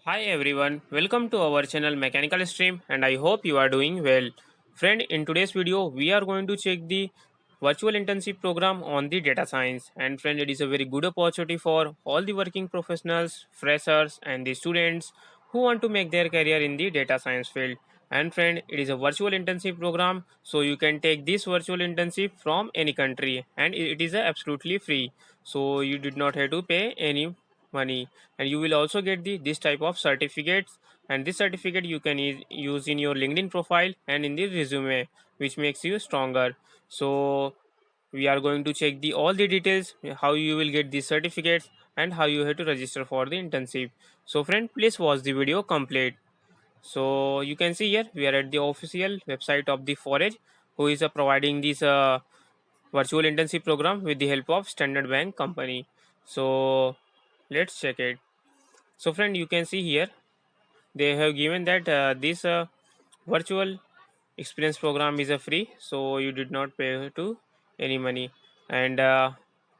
Hi everyone, welcome to our channel Mechanical Stream and I hope you are doing well. Friend, in today's video we are going to check the virtual internship program on the data science, and friend, it is a very good opportunity for all the working professionals, freshers and the students who want to make their career in the data science field. And friend, it is a virtual internship program, so you can take this virtual internship from any country and it is absolutely free, so you did not have to pay any money, and you will also get this type of certificates, and this certificate you can use in your LinkedIn profile and in the resume, which makes you stronger. So we are going to check the all the details, how you will get these certificates and how you have to register for the internship. So friend, please watch the video complete. So you can see here we are at the official website of the Forage, who is providing this virtual internship program with the help of Standard Bank company. So let's check it. So friend, you can see here they have given that this virtual experience program is a free, so you did not pay to any money. And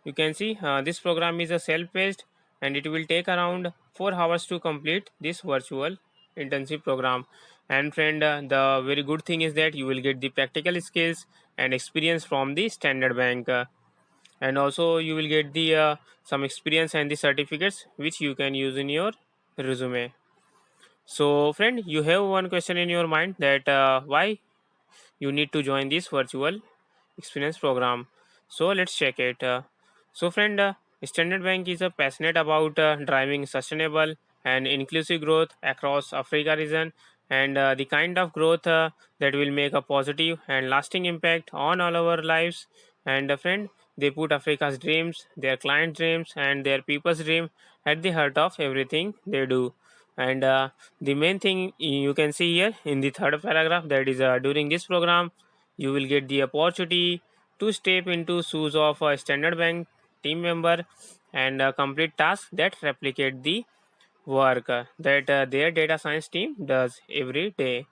you can see this program is a self-paced, and it will take around 4 hours to complete this virtual internship program. And friend, the very good thing is that you will get the practical skills and experience from the Standard Bank, and also you will get the some experience and the certificates which you can use in your resume. So friend, you have one question in your mind that why you need to join this virtual experience program. So let's check it. So friend, Standard Bank is passionate about driving sustainable and inclusive growth across Africa region, and the kind of growth that will make a positive and lasting impact on all our lives. And friend, they put Africa's dreams, their client dreams and their people's dream at the heart of everything they do. And the main thing you can see here in the third paragraph, that is during this program you will get the opportunity to step into shoes of a Standard Bank team member and complete tasks that replicate the work that their data science team does every day.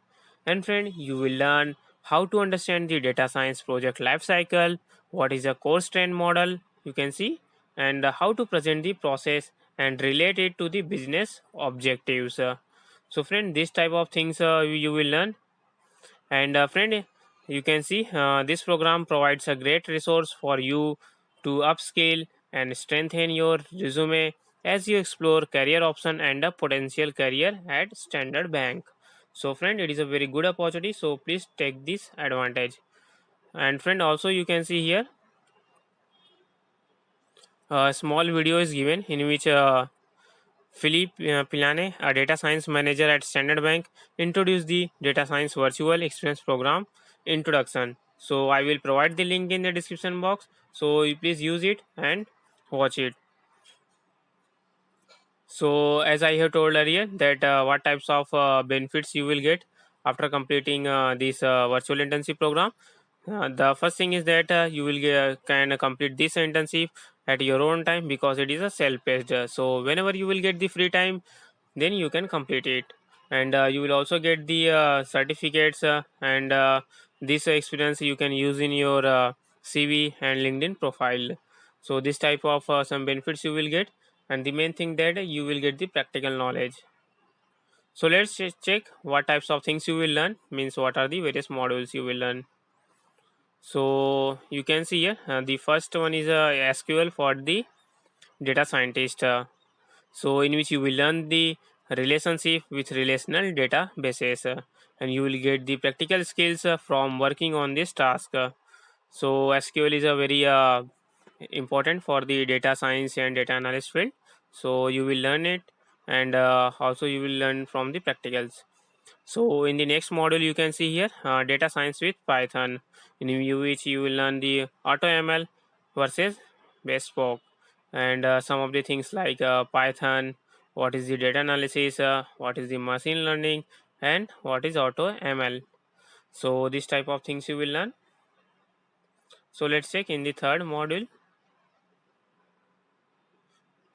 And friend, you will learn how to understand the data science project lifecycle, what is a course trend model, you can see, and how to present the process and relate it to the business objectives. So friend, this type of things you will learn. And friend, you can see this program provides a great resource for you to upscale and strengthen your resume as you explore career option and a potential career at Standard Bank. So friend, it is a very good opportunity, so please take this advantage. And friend, also you can see here a small video is given in which Philippe Pilane, a data science manager at Standard Bank, introduced the Data Science Virtual Experience Program introduction. So I will provide the link in the description box. So you please use it and watch it. So as I have told earlier that what types of benefits you will get after completing this virtual internship program. The first thing is that you will can complete this internship at your own time because it is a self-paced. So whenever you will get the free time, then you can complete it, and you will also get the certificates, and this experience you can use in your CV and LinkedIn profile. So this type of some benefits you will get, and the main thing that you will get the practical knowledge. So let's check what types of things you will learn, means what are the various modules you will learn. So you can see here the first one is SQL for the data scientist, so in which you will learn the relationship with relational databases, and you will get the practical skills from working on this task. So SQL is a very important for the data science and data analyst field, so you will learn it, and also you will learn from the practicals. So in the next module you can see here data science with Python, in which you will learn the AutoML versus bespoke, and some of the things like Python, what is the data analysis, what is the machine learning, and what is AutoML. So this type of things you will learn. So let's check in the third module.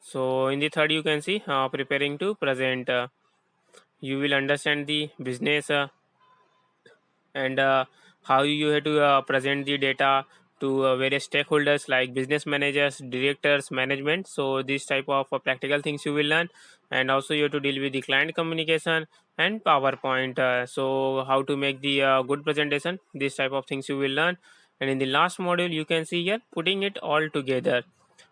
So in the third you can see preparing to present. You will understand the business, and how you have to present the data to various stakeholders like business managers, directors, management. So this type of practical things you will learn, and also you have to deal with the client communication and PowerPoint. So how to make the good presentation, this type of things you will learn. And in the last module, you can see here putting it all together.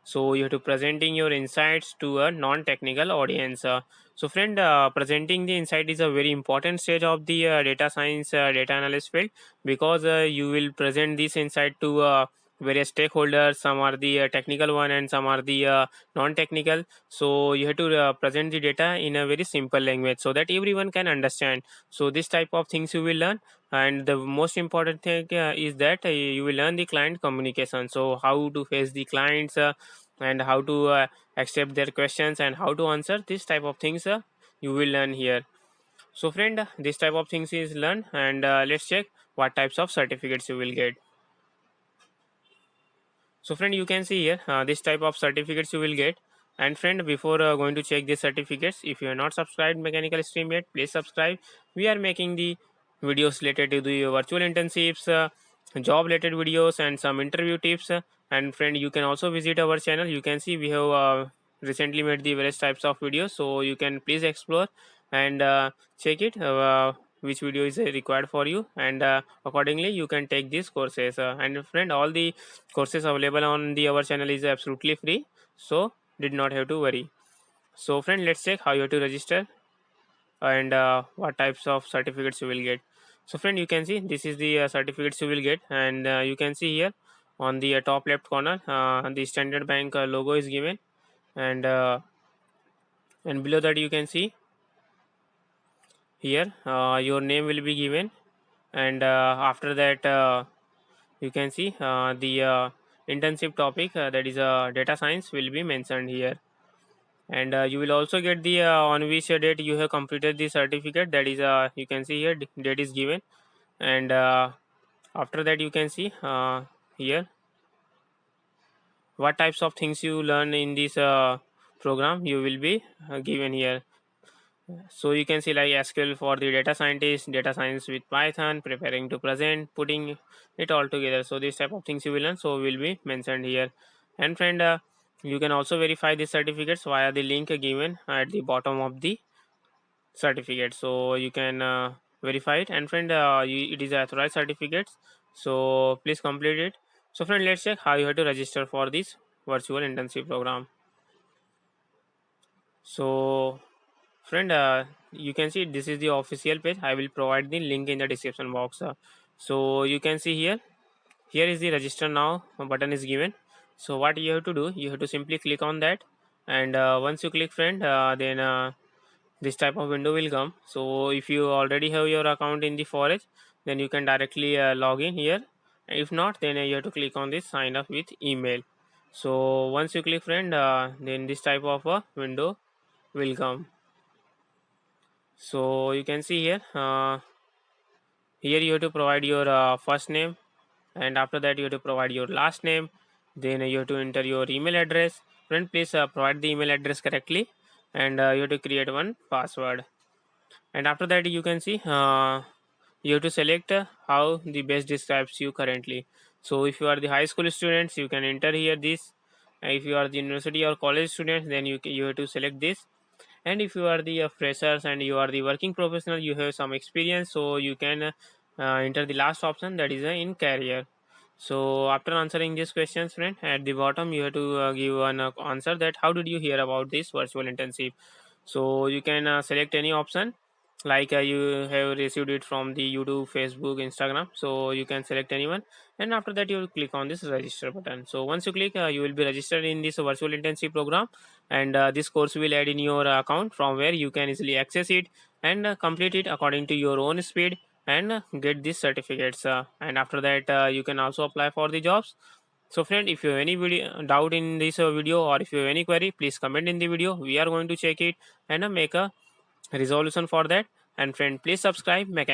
So you have to presenting your insights to a non-technical audience. So friend, presenting the insight is a very important stage of the data science, data analyst field, because you will present this insight to various stakeholders. Some are the technical one and some are the non-technical. So you have to present the data in a very simple language so that everyone can understand. So this type of things you will learn, and the most important thing is that you will learn the client communication. So how to face the clients, and how to accept their questions and how to answer this type of things you will learn here. So friend, this type of things is learned, and let's check what types of certificates you will get. So friend, you can see here this type of certificates you will get. And friend, before going to check the certificates, if you are not subscribed mechanical stream yet, please subscribe. We are making the videos related to the virtual internships, job related videos, and some interview tips. And friend, you can also visit our channel. You can see we have recently made the various types of videos, so you can please explore and check it, which video is required for you, and accordingly you can take these courses. And friend, all the courses available on the our channel is absolutely free, so did not have to worry. So friend, let's check how you have to register, and what types of certificates you will get. So friend, you can see this is the certificates you will get, and you can see here on the top left corner the Standard Bank logo is given, and below that you can see here your name will be given, and after that you can see the internship topic, that is data science, will be mentioned here. And you will also get the on which date you have completed the certificate, that is you can see here date is given. And after that you can see here what types of things you learn in this program you will be given here. So you can see like SQL for the data scientist, data science with Python, preparing to present, putting it all together. So this type of things you will learn, so will be mentioned here. And friend, you can also verify the certificates via the link given at the bottom of the certificate. So you can verify it. And friend, it is authorized certificates, so please complete it. So friend, let's check how you have to register for this virtual internship program. So friend, you can see this is the official page. I will provide the link in the description box. So you can see here is the register now button is given. So what you have to do, you have to simply click on that, and once you click friend, then this type of window will come. So if you already have your account in the forage, then you can directly log in here. If not, then you have to click on this sign up with email. So once you click friend, then this type of a window will come. So you can see here you have to provide your first name, and after that you have to provide your last name. Then you have to enter your email address. Friend, please provide the email address correctly, and you have to create one password. And after that you can see you have to select how the best describes you currently. So if you are the high school students, you can enter here this. If you are the university or college students, then you have to select this. And if you are the freshers and you are the working professional, you have some experience, so you can enter the last option, that is in career. So after answering these questions, friend, at the bottom you have to give an answer that how did you hear about this virtual internship. So you can select any option, like you have received it from the YouTube, Facebook, Instagram, so you can select anyone. And after that you will click on this register button. So once you click, you will be registered in this virtual internship program, and this course will add in your account, from where you can easily access it and complete it according to your own speed, and get these certificates. And after that you can also apply for the jobs. So friend, if you have any video doubt in this video, or if you have any query, please comment in the video. We are going to check it and make a resolution for that. And friend, please subscribe mechanical